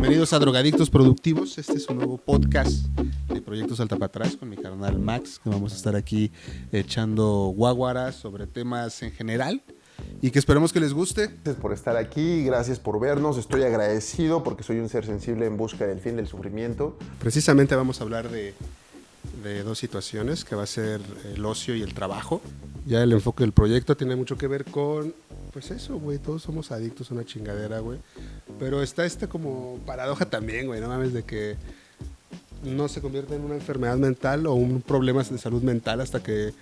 Bienvenidos a Drogadictos Productivos. Este es un nuevo podcast de Proyectos Salta para Atrás con mi carnal Max, que vamos a estar aquí echando guaguaras sobre temas en general y que esperemos que les guste. Gracias por estar aquí, gracias por vernos. Estoy agradecido porque soy un ser sensible en busca del fin del sufrimiento. Precisamente vamos a hablar de dos situaciones, que va a ser el ocio y el trabajo. Ya el enfoque del proyecto tiene mucho que ver con, pues eso, güey, todos somos adictos a una chingadera, güey. Pero está esta como paradoja también, güey, no mames, de que no se convierte en una enfermedad mental o un problema de salud mental hasta que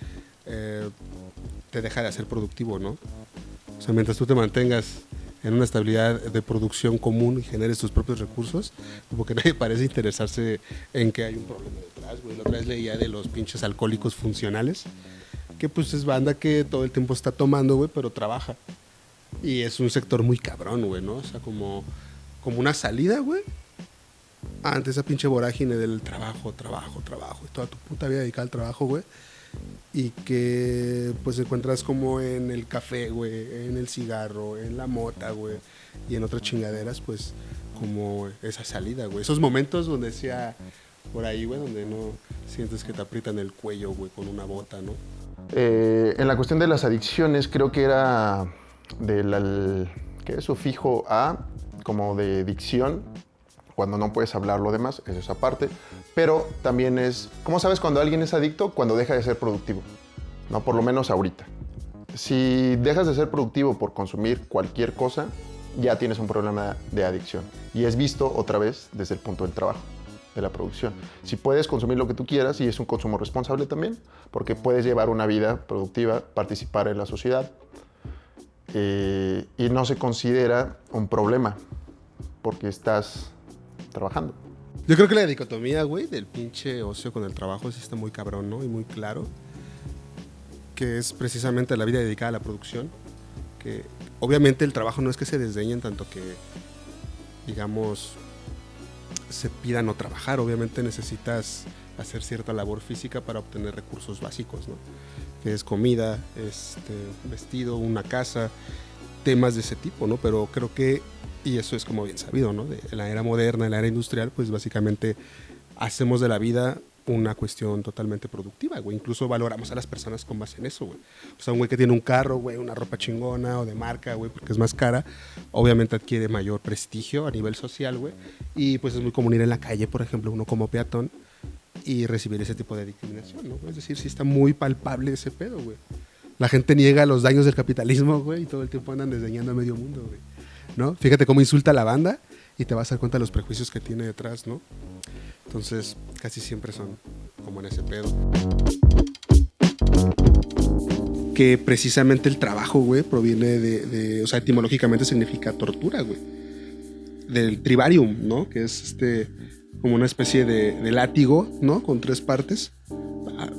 te deja de ser productivo, ¿no? O sea, mientras tú te mantengas en una estabilidad de producción común y generes tus propios recursos, como que nadie parece interesarse en que hay un problema detrás, güey. La otra vez leía de los pinches alcohólicos funcionales, que pues es banda que todo el tiempo está tomando, güey, pero trabaja. Y es un sector muy cabrón, güey, ¿no? O sea, como una salida, güey, ante esa pinche vorágine del trabajo, y toda tu puta vida dedicada al trabajo, güey. Y que pues encuentras como en el café, güey, en el cigarro, en la mota, güey, y en otras chingaderas, pues como esa salida, güey. Esos momentos donde decía por ahí, güey, donde no sientes que te aprietan el cuello, güey, con una bota, ¿no? En la cuestión de las adicciones, creo que era ¿qué es? Sufijo a, como de dicción, cuando no puedes hablar lo demás, es esa parte. Pero también es, ¿cómo sabes cuando alguien es adicto? Cuando deja de ser productivo, ¿no? Por lo menos ahorita. Si dejas de ser productivo por consumir cualquier cosa, ya tienes un problema de adicción. Y es visto otra vez desde el punto del trabajo, de la producción. Si puedes consumir lo que tú quieras, y es un consumo responsable también, porque puedes llevar una vida productiva, participar en la sociedad, y no se considera un problema, porque estás trabajando. Yo creo que la dicotomía, güey, del pinche ocio con el trabajo sí está muy cabrón, ¿no? Y muy claro. Que es precisamente la vida dedicada a la producción. Que obviamente el trabajo no es que se desdeñen tanto que, digamos, se pida no trabajar. Obviamente necesitas hacer cierta labor física para obtener recursos básicos, ¿no? Que es comida, vestido, una casa, temas de ese tipo, ¿no? Pero creo que, y eso es como bien sabido, ¿no? De la era moderna, la era industrial, pues básicamente hacemos de la vida una cuestión totalmente productiva, güey. Incluso valoramos a las personas con base en eso, güey. O sea, un güey que tiene un carro, güey, una ropa chingona o de marca, güey, porque es más cara, obviamente adquiere mayor prestigio a nivel social, güey. Y pues es muy común ir en la calle, por ejemplo, uno como peatón, y recibir ese tipo de discriminación, ¿no? Es decir, sí está muy palpable ese pedo, güey. La gente niega los daños del capitalismo, güey, y todo el tiempo andan desdeñando a medio mundo, güey, ¿no? Fíjate cómo insulta a la banda y te vas a dar cuenta de los prejuicios que tiene detrás, ¿no? Entonces, casi siempre son como en ese pedo. Que precisamente el trabajo, güey, proviene o sea, etimológicamente significa tortura, güey. Del tribarium, ¿no? Que es como una especie de látigo, ¿no? Con 3 partes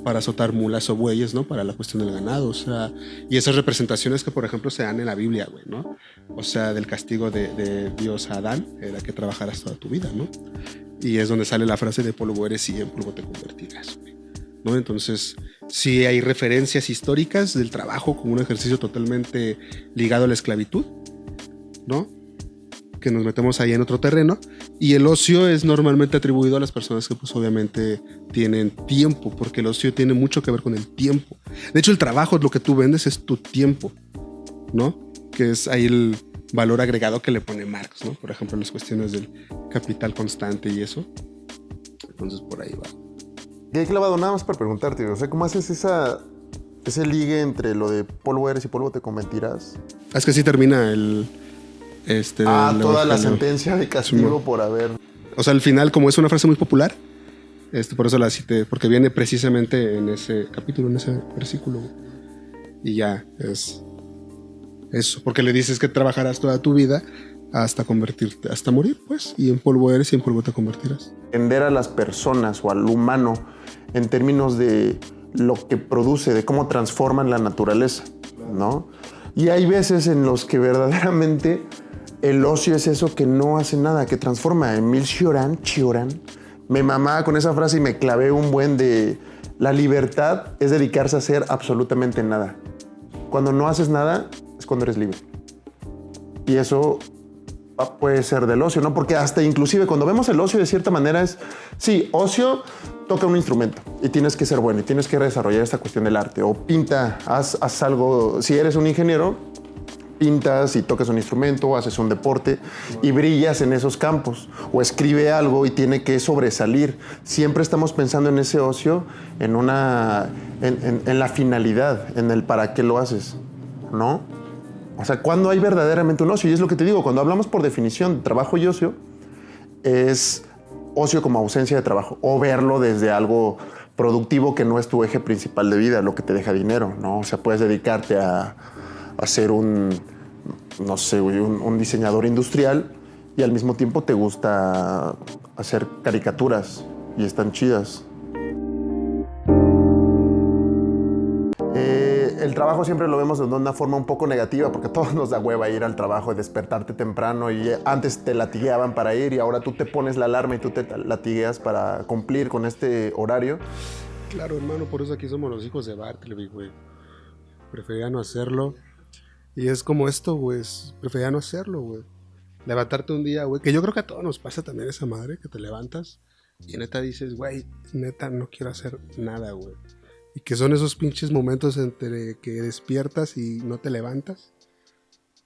para azotar mulas o bueyes, ¿no? Para la cuestión del ganado, o sea, y esas representaciones que, por ejemplo, se dan en la Biblia, güey, ¿no? O sea, del castigo de Dios a Adán, era que trabajaras toda tu vida, ¿no? Y es donde sale la frase de polvo eres y en polvo te convertirás, güey, ¿no? Entonces, sí hay referencias históricas del trabajo como un ejercicio totalmente ligado a la esclavitud, ¿no? Que nos metemos ahí en otro terreno, y el ocio es normalmente atribuido a las personas que pues obviamente tienen tiempo, porque el ocio tiene mucho que ver con el tiempo. De hecho, el trabajo, lo que tú vendes es tu tiempo, ¿no? Que es ahí el valor agregado que le pone Marx, ¿no? Por ejemplo, las cuestiones del capital constante y eso. Entonces, por ahí va. Qué clavado, nada más para preguntarte, o sea, ¿cómo haces ese ligue entre lo de polvo eres y polvo te convertirás? Es que así termina toda la sentencia de castigo por haber... O sea, al final, como es una frase muy popular, por eso la cité, porque viene precisamente en ese capítulo, en ese versículo. Y ya, es eso. Porque le dices que trabajarás toda tu vida hasta convertirte, hasta morir, pues. Y en polvo eres y en polvo te convertirás. Entender a las personas o al humano en términos de lo que produce, de cómo transforman la naturaleza, ¿no? Y hay veces en los que verdaderamente el ocio es eso que no hace nada, que transforma. Emil Cioran, me mamaba con esa frase y me clavé un buen de la libertad es dedicarse a hacer absolutamente nada. Cuando no haces nada es cuando eres libre. Y eso puede ser del ocio, ¿no? Porque hasta inclusive cuando vemos el ocio de cierta manera es, sí, ocio, toca un instrumento y tienes que ser bueno y tienes que desarrollar esta cuestión del arte o pinta, haz algo, si eres un ingeniero, pintas y tocas un instrumento, haces un deporte y brillas en esos campos o escribe algo y tiene que sobresalir. Siempre estamos pensando en ese ocio, en la finalidad, en el para qué lo haces, ¿no? O sea, ¿cuándo hay verdaderamente un ocio? Y es lo que te digo, cuando hablamos por definición de trabajo y ocio, es ocio como ausencia de trabajo o verlo desde algo productivo que no es tu eje principal de vida, lo que te deja dinero, ¿no? O sea, puedes dedicarte a ser no sé, un diseñador industrial y al mismo tiempo te gusta hacer caricaturas y están chidas. El trabajo siempre lo vemos de una forma un poco negativa porque a todos nos da hueva ir al trabajo y despertarte temprano y antes te latigueaban para ir y ahora tú te pones la alarma y tú te latigueas para cumplir con este horario. Claro, hermano, por eso aquí somos los hijos de Bartleby, güey. Prefería no hacerlo. Y es como esto, güey, prefería no hacerlo, güey. Levantarte un día, güey, que yo creo que a todos nos pasa también esa madre, que te levantas y neta dices, güey, neta no quiero hacer nada, güey. Y que son esos pinches momentos entre que despiertas y no te levantas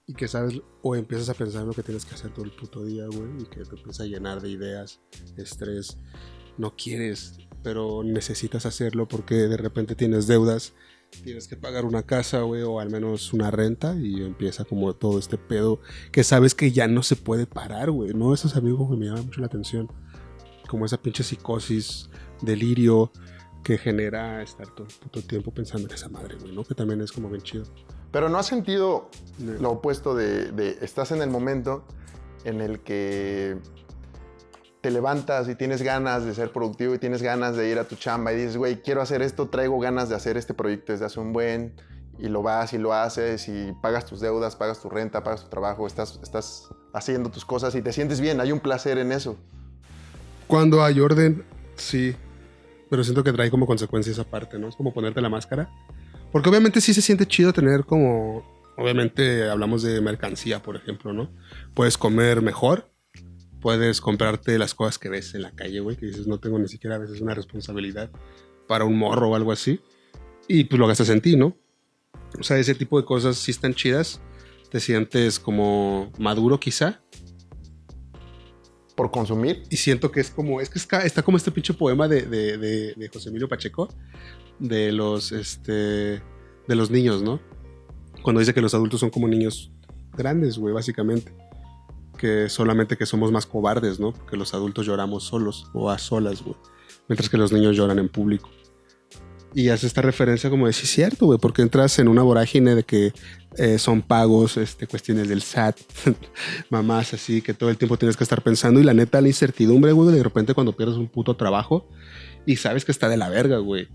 y que sabes, o empiezas a pensar en lo que tienes que hacer todo el puto día, güey, y que te empieza a llenar de ideas, estrés. No quieres, pero necesitas hacerlo porque de repente tienes deudas, tienes que pagar una casa, güey, o al menos una renta y empieza como todo este pedo que sabes que ya no se puede parar, güey, ¿no? Esos amigos que me llaman mucho la atención, como esa pinche psicosis, delirio que genera estar todo el puto tiempo pensando en esa madre, güey, ¿no? Que también es como bien chido. Pero ¿no has sentido lo opuesto de estás en el momento en el que te levantas y tienes ganas de ser productivo y tienes ganas de ir a tu chamba y dices, güey, quiero hacer esto, traigo ganas de hacer este proyecto desde hace un buen, y lo vas y lo haces y pagas tus deudas, pagas tu renta, pagas tu trabajo, estás haciendo tus cosas y te sientes bien, hay un placer en eso? Cuando hay orden, sí, pero siento que trae como consecuencia esa parte, ¿no? Es como ponerte la máscara. Porque obviamente sí se siente chido tener como... Obviamente hablamos de mercancía, por ejemplo, ¿no? Puedes comer mejor, puedes comprarte las cosas que ves en la calle, güey, que dices, no tengo ni siquiera a veces una responsabilidad para un morro o algo así. Y pues lo gastas en ti, ¿no? O sea, ese tipo de cosas sí están chidas. Te sientes como maduro quizá. Por consumir. Y siento que es como, está como este pinche poema de José Emilio Pacheco, de los niños, ¿no? Cuando dice que los adultos son como niños grandes, güey, básicamente. Que solamente que somos más cobardes, ¿no? Porque los adultos lloramos solos o a solas, güey. Mientras que los niños lloran en público. Y hace esta referencia como de, sí es cierto, güey, porque entras en una vorágine de que son pagos, cuestiones del SAT, mamás así, que todo el tiempo tienes que estar pensando. Y la neta, la incertidumbre, güey, de repente cuando pierdes un puto trabajo y sabes que está de la verga, güey,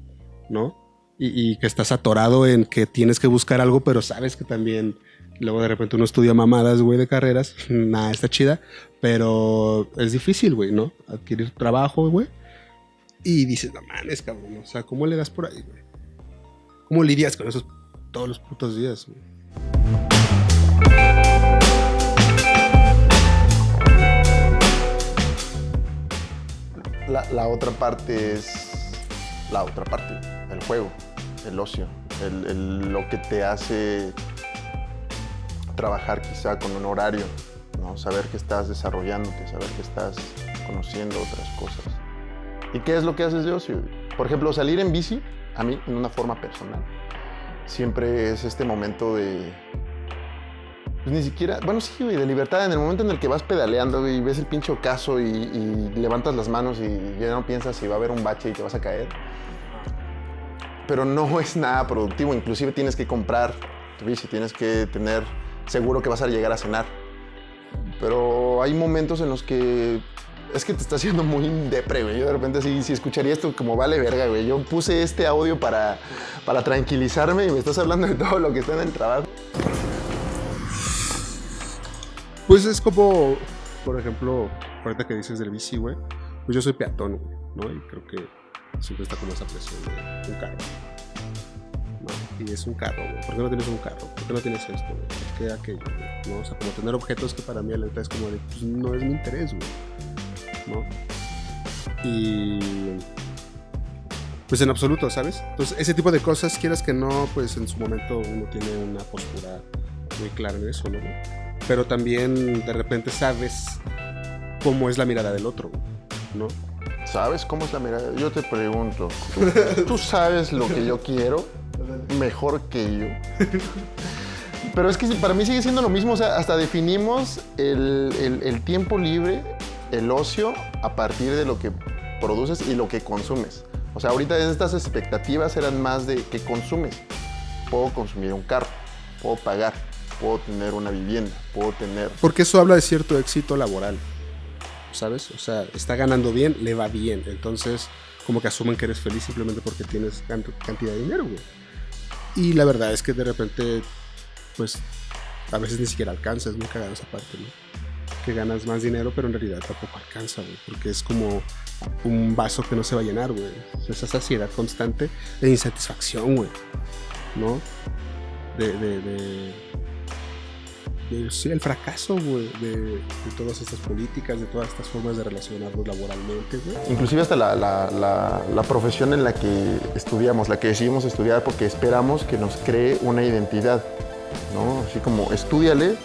¿no? Y que estás atorado en que tienes que buscar algo, pero sabes que también luego de repente uno estudia mamadas, güey, de carreras. Nada, está chida, pero es difícil, güey, ¿no? Adquirir trabajo, güey. Y dices, no mames, cabrón, o sea, ¿cómo le das por ahí, güey? ¿Cómo lidias con esos todos los putos días, güey? La otra parte es la otra parte, el juego, el ocio, lo que te hace trabajar quizá con un horario, ¿no? Saber que estás desarrollándote, saber que estás conociendo otras cosas. ¿Y qué es lo que haces de ocio? Por ejemplo, salir en bici, a mí, en una forma personal, siempre es este momento de... Pues ni siquiera... Bueno, sí, güey, de libertad. En el momento en el que vas pedaleando, güey, y ves el pinche ocaso y levantas las manos y ya no piensas si va a haber un bache y te vas a caer. Pero no es nada productivo. Inclusive tienes que comprar tu bici, tienes que tener seguro que vas a llegar a cenar. Pero hay momentos en los que... Es que te está haciendo muy depre, güey. Yo de repente sí escucharía esto como vale verga, güey. Yo puse este audio para tranquilizarme y me estás hablando de todo lo que está en el trabajo. Pues es como, por ejemplo, ahorita que dices del bici, güey. Pues yo soy peatón, güey, ¿no? Y creo que siempre está como esa presión de un carro, ¿no? Y es un carro, güey. ¿Por qué no tienes un carro? ¿Por qué no tienes esto, güey? que aquello, ¿no? O sea, como tener objetos que para mí la neta es como de, pues no es mi interés, güey, ¿no? Y pues en absoluto, ¿sabes? Entonces ese tipo de cosas, quieras que no, pues en su momento uno tiene una postura muy clara en eso, ¿no? Pero también de repente sabes cómo es la mirada del otro, ¿no? ¿Sabes cómo es la mirada? Yo te pregunto, ¿tú sabes lo que yo quiero mejor que yo? Pero es que para mí sigue siendo lo mismo, o sea, hasta definimos el tiempo libre, el ocio, a partir de lo que produces y lo que consumes. O sea, ahorita estas expectativas eran más de qué consumes. Puedo consumir un carro, puedo pagar, puedo tener una vivienda, puedo tener... Porque eso habla de cierto éxito laboral, ¿sabes? O sea, está ganando bien, le va bien. Entonces, como que asumen que eres feliz simplemente porque tienes cantidad de dinero, güey. Y la verdad es que de repente, pues, a veces ni siquiera alcanza. Es muy cagado esa parte, ¿no? Que ganas más dinero, pero en realidad tampoco alcanza, güey. Porque es como un vaso que no se va a llenar, güey. Esa saciedad constante de insatisfacción, güey, ¿no? Sí, el fracaso, güey, de todas estas políticas, de todas estas formas de relacionarnos laboralmente, güey. Inclusive hasta la profesión en la que estudiamos, la que decidimos estudiar porque esperamos que nos cree una identidad, ¿no? Así como, estúdiale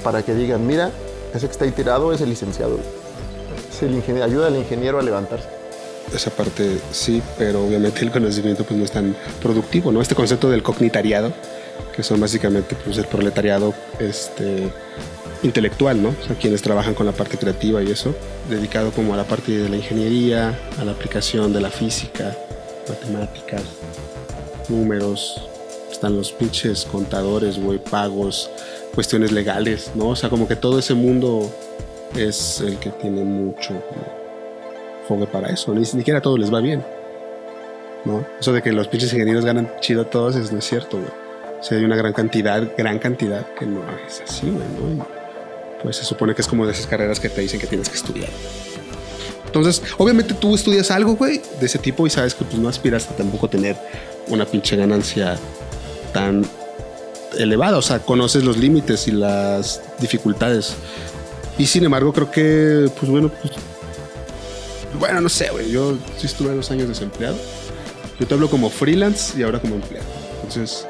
para que digan, mira, ese que está ahí tirado es el licenciado. Es el ingeniero, ayuda al ingeniero a levantarse. Esa parte sí, pero obviamente el conocimiento pues no es tan productivo, ¿no? Este concepto del cognitariado, que son básicamente pues el proletariado intelectual, ¿no? O sea, quienes trabajan con la parte creativa y eso, dedicado como a la parte de la ingeniería, a la aplicación de la física, matemáticas, números, están los pinches contadores, güey, pagos, cuestiones legales, ¿no? O sea, como que todo ese mundo es el que tiene mucho fogue para eso, ni siquiera a todos les va bien, ¿no? Eso de que los pinches ingenieros ganan chido todos, eso no es cierto, güey. O sea, hay una gran cantidad que no es así, güey, ¿no? Y pues se supone que es como de esas carreras que te dicen que tienes que estudiar. Entonces, obviamente tú estudias algo, güey, de ese tipo y sabes que pues no aspiras a tampoco tener una pinche ganancia tan elevada. O sea, conoces los límites y las dificultades. Y sin embargo, creo que, pues bueno, no sé, güey. Yo sí estuve 2 años desempleado. Yo te hablo como freelance y ahora como empleado. Entonces,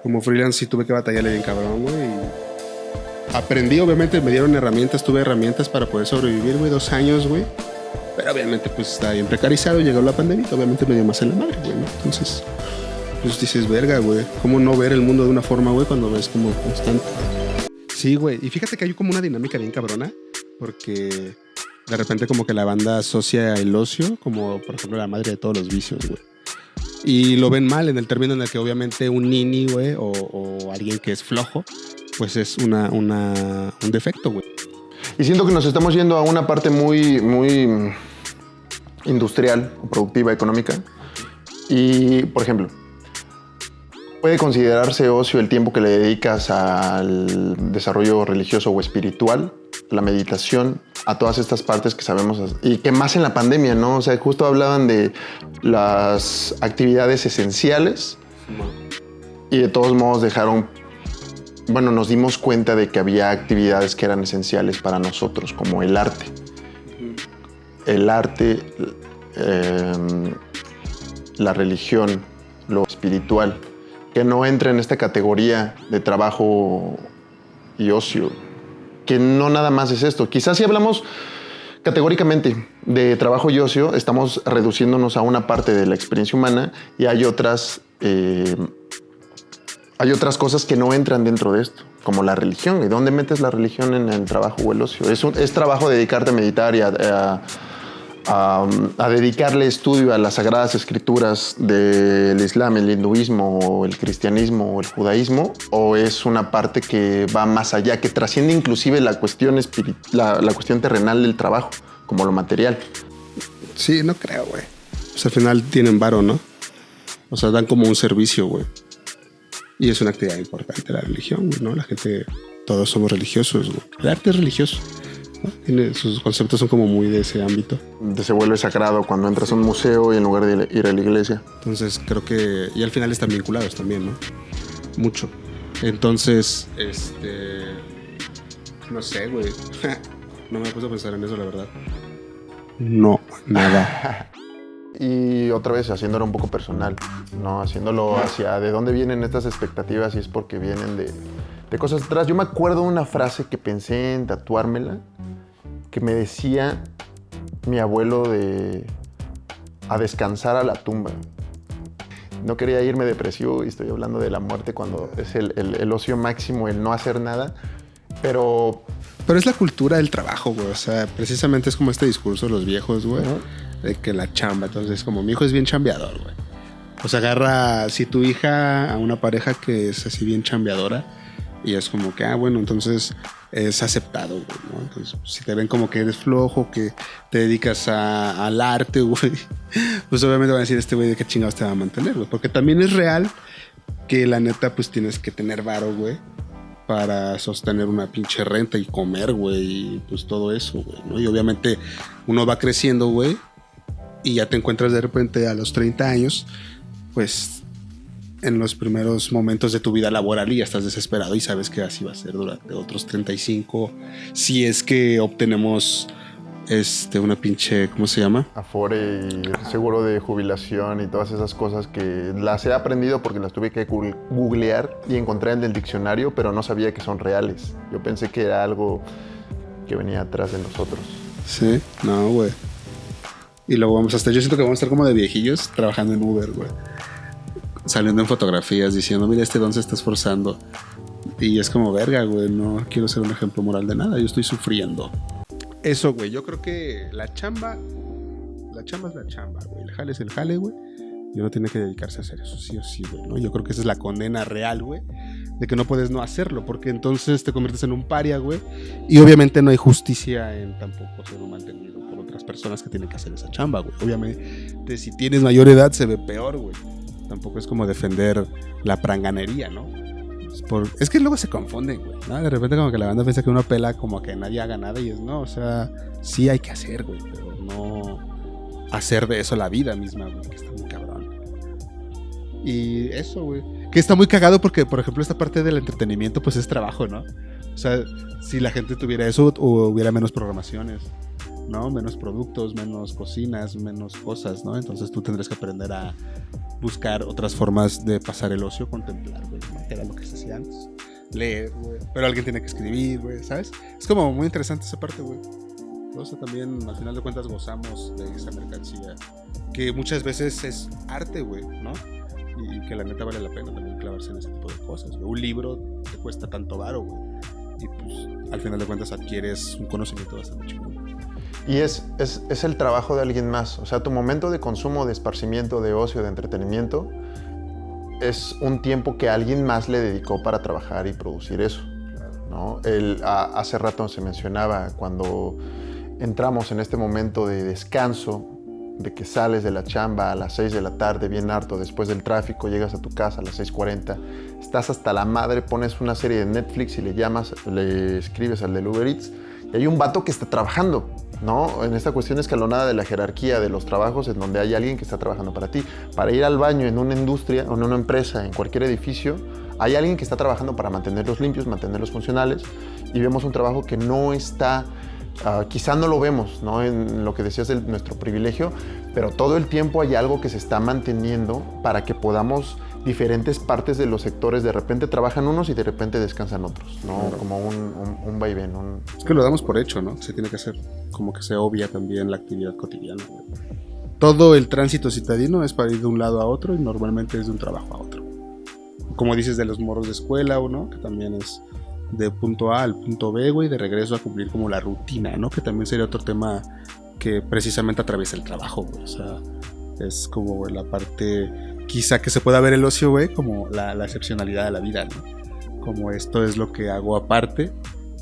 como freelance sí tuve que batallarle bien cabrón, güey. Y aprendí, obviamente, me dieron herramientas, tuve herramientas para poder sobrevivir, güey, 2 años, güey. Pero obviamente, pues está bien precarizado. Llegó la pandemia, obviamente me dio más en la madre, güey, ¿no? Entonces, pues dices, verga, güey. ¿Cómo no ver el mundo de una forma, güey, cuando ves como constante? Sí, güey. Y fíjate que hay como una dinámica bien cabrona, porque de repente como que la banda asocia el ocio como, por ejemplo, la madre de todos los vicios, güey. Y lo ven mal en el término en el que obviamente un nini, güey, o alguien que es flojo, pues es un defecto, güey. Y siento que nos estamos yendo a una parte muy, muy industrial, productiva, económica. Y, por ejemplo, puede considerarse ocio el tiempo que le dedicas al desarrollo religioso o espiritual, la meditación, a todas estas partes que sabemos, y que más en la pandemia, ¿no? O sea, justo hablaban de las actividades esenciales y de todos modos nos dimos cuenta de que había actividades que eran esenciales para nosotros, como el arte. El arte, la religión, lo espiritual, que no entra en esta categoría de trabajo y ocio, que no nada más es esto. Quizás si hablamos categóricamente de trabajo y ocio, estamos reduciéndonos a una parte de la experiencia humana y hay otras cosas que no entran dentro de esto, como la religión. ¿Y dónde metes la religión en el trabajo o el ocio? Es trabajo dedicarte a meditar y a dedicarle estudio a las sagradas escrituras del Islam, el hinduismo, o el cristianismo o el judaísmo, o es una parte que va más allá, que trasciende inclusive la cuestión la cuestión terrenal del trabajo, como lo material. Sí, no creo, güey. Pues al final tienen varo, ¿no? O sea, dan como un servicio, güey. Y es una actividad importante la religión, ¿no? La gente, todos somos religiosos, güey. El arte es religioso, ¿no? Sus conceptos son como muy de ese ámbito. Se vuelve sagrado cuando entras a un museo y en lugar de ir a la iglesia. Entonces creo que... Y al final están vinculados también, ¿no? Mucho. Entonces, no sé, güey. No me puse a pensar en eso, la verdad. No, nada. Y otra vez haciéndolo un poco personal, ¿no? Haciéndolo hacia de dónde vienen estas expectativas y es porque vienen de cosas atrás. Yo me acuerdo una frase que pensé en tatuármela, que me decía mi abuelo a descansar a la tumba. No quería irme depresivo y estoy hablando de la muerte cuando es el ocio máximo, el no hacer nada, pero es la cultura del trabajo, güey. O sea, precisamente es como este discurso de los viejos, güey. De que la chamba, entonces como mi hijo es bien chambeador, güey. O sea, agarra, si tu hija a una pareja que es así bien chambeadora y es como que, bueno, entonces es aceptado, güey, ¿no? Entonces, si te ven como que eres flojo, que te dedicas al arte, güey, pues obviamente van a decir, este güey de qué chingados te va a mantener, güey. Porque también es real que la neta, pues tienes que tener varo, güey, para sostener una pinche renta y comer, güey, y pues todo eso, güey, ¿no? Y obviamente uno va creciendo, güey, y ya te encuentras de repente a los 30 años, pues en los primeros momentos de tu vida laboral y ya estás desesperado y sabes que así va a ser durante otros 35, si es que obtenemos una pinche, ¿cómo se llama? Afore y seguro de jubilación y todas esas cosas que las he aprendido porque las tuve que googlear y encontré en el diccionario, pero no sabía que son reales. Yo pensé que era algo que venía atrás de nosotros. Sí, no, güey. Y luego vamos a estar, yo siento que vamos a estar como de viejillos trabajando en Uber, güey. Saliendo en fotografías diciendo, mira, este don se está esforzando. Y es como, verga, güey, no quiero ser un ejemplo moral de nada, yo estoy sufriendo. Eso, güey, yo creo que la chamba es la chamba, güey. El jale es el jale, güey. Y uno tiene que dedicarse a hacer eso, sí o sí, güey, ¿no? Yo creo que esa es la condena real, güey, de que no puedes no hacerlo, porque entonces te conviertes en un paria, güey. Y obviamente no hay justicia en tampoco ser un mantenido por otras personas que tienen que hacer esa chamba, güey. Obviamente, si tienes mayor edad, se ve peor, güey. Tampoco es como defender la pranganería, ¿no? Es que luego se confunden, güey, ¿no? De repente como que la banda piensa que uno pela como que nadie haga nada y es no, o sea, sí hay que hacer, güey, pero no hacer de eso la vida misma, güey, que está muy cabrón. Y eso, güey, que está muy cagado porque, por ejemplo, esta parte del entretenimiento, pues es trabajo, ¿no? O sea, si la gente tuviera eso, hubiera menos programaciones, ¿no? Menos productos, menos cocinas, menos cosas, ¿no? Entonces tú tendrías que aprender a buscar otras formas de pasar el ocio, contemplar, güey, ¿no? Que era lo que se hacía antes. Leer, güey. Pero alguien tiene que escribir, güey, ¿sabes? Es como muy interesante esa parte, güey. O sea, también al final de cuentas gozamos de esa mercancía que muchas veces es arte, güey, ¿no? Y que la neta vale la pena también clavarse en ese tipo de cosas, güey. Un libro te cuesta tanto varo, güey. Y pues al final de cuentas adquieres un conocimiento bastante chingón. Y es el trabajo de alguien más. O sea, tu momento de consumo, de esparcimiento, de ocio, de entretenimiento, es un tiempo que alguien más le dedicó para trabajar y producir eso, ¿no? Hace rato se mencionaba cuando entramos en este momento de descanso, de que sales de la chamba a las 6 de la tarde, bien harto, después del tráfico, llegas a tu casa a las 6:40, estás hasta la madre, pones una serie de Netflix y le escribes al del Uber Eats, y hay un vato que está trabajando, ¿no? En esta cuestión escalonada de la jerarquía de los trabajos, en donde hay alguien que está trabajando para ti. Para ir al baño en una industria o en una empresa, en cualquier edificio, hay alguien que está trabajando para mantenerlos limpios, mantenerlos funcionales, y vemos un trabajo que no está... quizá no lo vemos, ¿no? En lo que decías de nuestro privilegio, pero todo el tiempo hay algo que se está manteniendo para que podamos diferentes partes de los sectores, de repente trabajan unos y de repente descansan otros, ¿no? Claro. Como un vaivén. Es que lo damos por hecho, ¿no? Se tiene que hacer, como que se obvia también la actividad cotidiana, güey. Todo el tránsito citadino es para ir de un lado a otro y normalmente es de un trabajo a otro. Como dices de los morros de escuela, ¿no? Que también es de punto A al punto B, güey, de regreso a cumplir como la rutina, ¿no? Que también sería otro tema que precisamente atraviesa el trabajo, güey. O sea, es como, güey, la parte, quizá que se pueda ver el ocio, güey, como la excepcionalidad de la vida, ¿no? Como esto es lo que hago aparte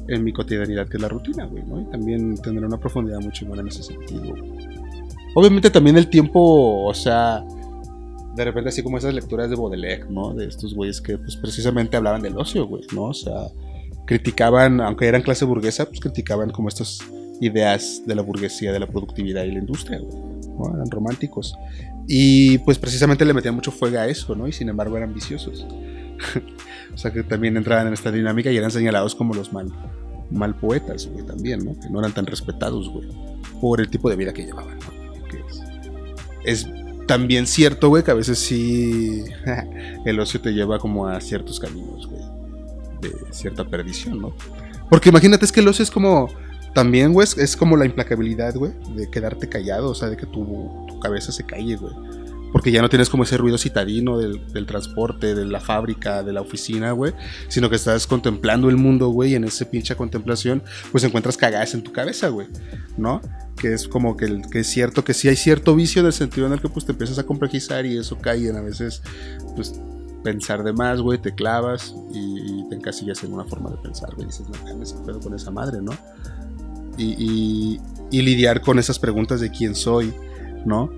en mi cotidianidad, que es la rutina, güey, ¿no? Y también tendrá una profundidad muy chingona en ese sentido, güey. Obviamente también el tiempo, o sea, de repente así como esas lecturas de Baudelaire, ¿no? De estos güeyes que pues precisamente hablaban del ocio, güey, ¿no? O sea, criticaban, aunque eran clase burguesa, pues criticaban como estas ideas de la burguesía, de la productividad y la industria, güey, ¿no? Eran románticos. Y pues precisamente le metían mucho fuego a eso, ¿no? Y sin embargo eran viciosos. O sea, que también entraban en esta dinámica y eran señalados como los mal poetas, güey, también, ¿no? Que no eran tan respetados, güey, por el tipo de vida que llevaban, ¿no? Que es también cierto, güey, que a veces sí el ocio te lleva como a ciertos caminos, güey, de cierta perdición, ¿no? Porque imagínate, es que el ocio es como, también, güey, es como la implacabilidad, güey, de quedarte callado, o sea, de que tu cabeza se calle, güey. Porque ya no tienes como ese ruido citadino del transporte, de la fábrica, de la oficina, güey. Sino que estás contemplando el mundo, güey. Y en esa pinche contemplación, pues encuentras cagadas en tu cabeza, güey. ¿No? Que es como que es cierto que sí hay cierto vicio en el sentido en el que pues te empiezas a complejizar y eso cae en a veces, pues, pensar de más, güey. Te clavas y te encasillas en una forma de pensar, güey. Dices, no, me pedo con esa madre, ¿no? Y lidiar con esas preguntas de quién soy, ¿no?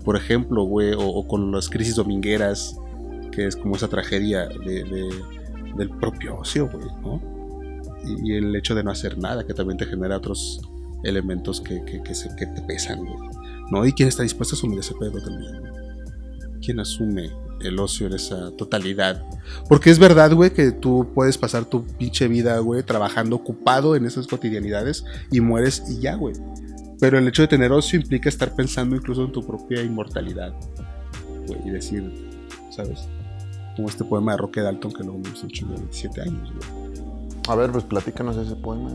Por ejemplo, güey, o con las crisis domingueras, que es como esa tragedia del propio ocio, güey, ¿no? Y el hecho de no hacer nada, que también te genera otros elementos que te pesan, güey, ¿no? Y quién está dispuesto a asumir ese pedo también, ¿no? ¿Quién asume el ocio en esa totalidad? Porque es verdad, güey, que tú puedes pasar tu pinche vida, güey, trabajando ocupado en esas cotidianidades y mueres y ya, güey. Pero el hecho de tener ocio implica estar pensando incluso en tu propia inmortalidad, güey, y decir, ¿sabes? Como este poema de Roque Dalton que luego me gustó un chingo de 27 años, güey. A ver, pues platícanos ese poema.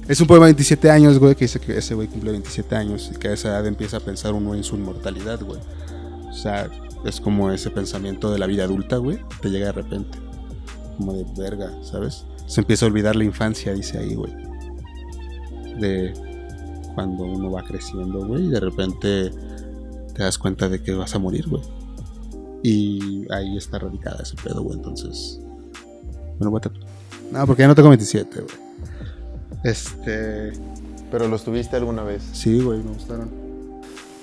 Es un poema de 27 años, güey, que dice que ese güey cumple 27 años y que a esa edad empieza a pensar uno en su inmortalidad, güey. O sea, es como ese pensamiento de la vida adulta, güey, te llega de repente. Como de verga, ¿sabes? Se empieza a olvidar la infancia, dice ahí, güey. De cuando uno va creciendo, güey, y de repente te das cuenta de que vas a morir, güey. Y ahí está radicada ese pedo, güey. Entonces, bueno, voy a... No, porque ya no tengo 27, güey. ¿Pero los tuviste alguna vez? Sí, güey, me gustaron.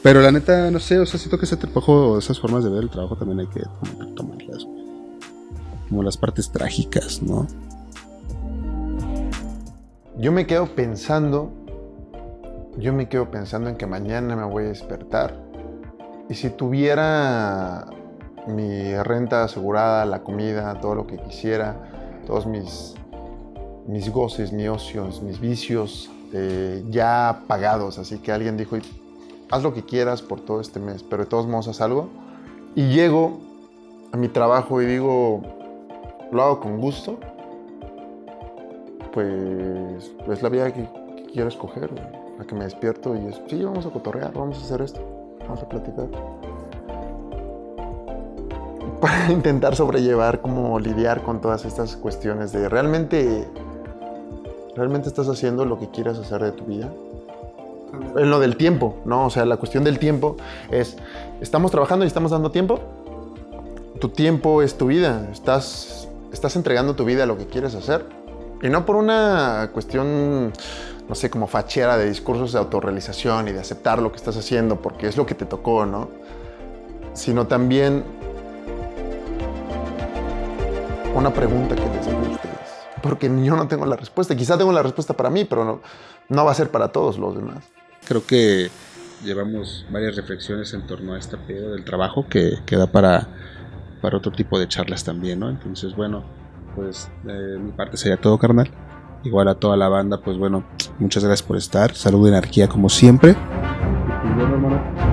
Pero la neta, no sé, o sea, siento que ese trabajo, esas formas de ver el trabajo también hay que tomarlas, güey. Como las partes trágicas, ¿no? Yo me quedo pensando en que mañana me voy a despertar. Y si tuviera mi renta asegurada, la comida, todo lo que quisiera, todos mis goces, mis ocios, mis vicios ya pagados. Así que alguien dijo, haz lo que quieras por todo este mes, pero de todos modos haz algo. Y llego a mi trabajo y digo, lo hago con gusto. Pues es la vida que quiero escoger, güey. A que me despierto y es, sí, vamos a cotorrear, vamos a hacer esto, vamos a platicar. Para intentar sobrellevar, como lidiar con todas estas cuestiones de ¿realmente estás haciendo lo que quieres hacer de tu vida? En lo del tiempo, ¿no? O sea, la cuestión del tiempo es, estamos trabajando y estamos dando tiempo. Tu tiempo es tu vida, estás entregando tu vida a lo que quieres hacer. Y no por una cuestión, no sé, como fachera de discursos de autorrealización y de aceptar lo que estás haciendo porque es lo que te tocó, ¿no? Sino también una pregunta que les hago a ustedes. Porque yo no tengo la respuesta. Quizá tengo la respuesta para mí, pero no va a ser para todos los demás. Creo que llevamos varias reflexiones en torno a este pedo del trabajo que da para otro tipo de charlas también, ¿no? Entonces, bueno, pues de mi parte sería todo, carnal. Igual a toda la banda, pues bueno, muchas gracias por estar. Salud y anarquía como siempre. Y bueno, hermano.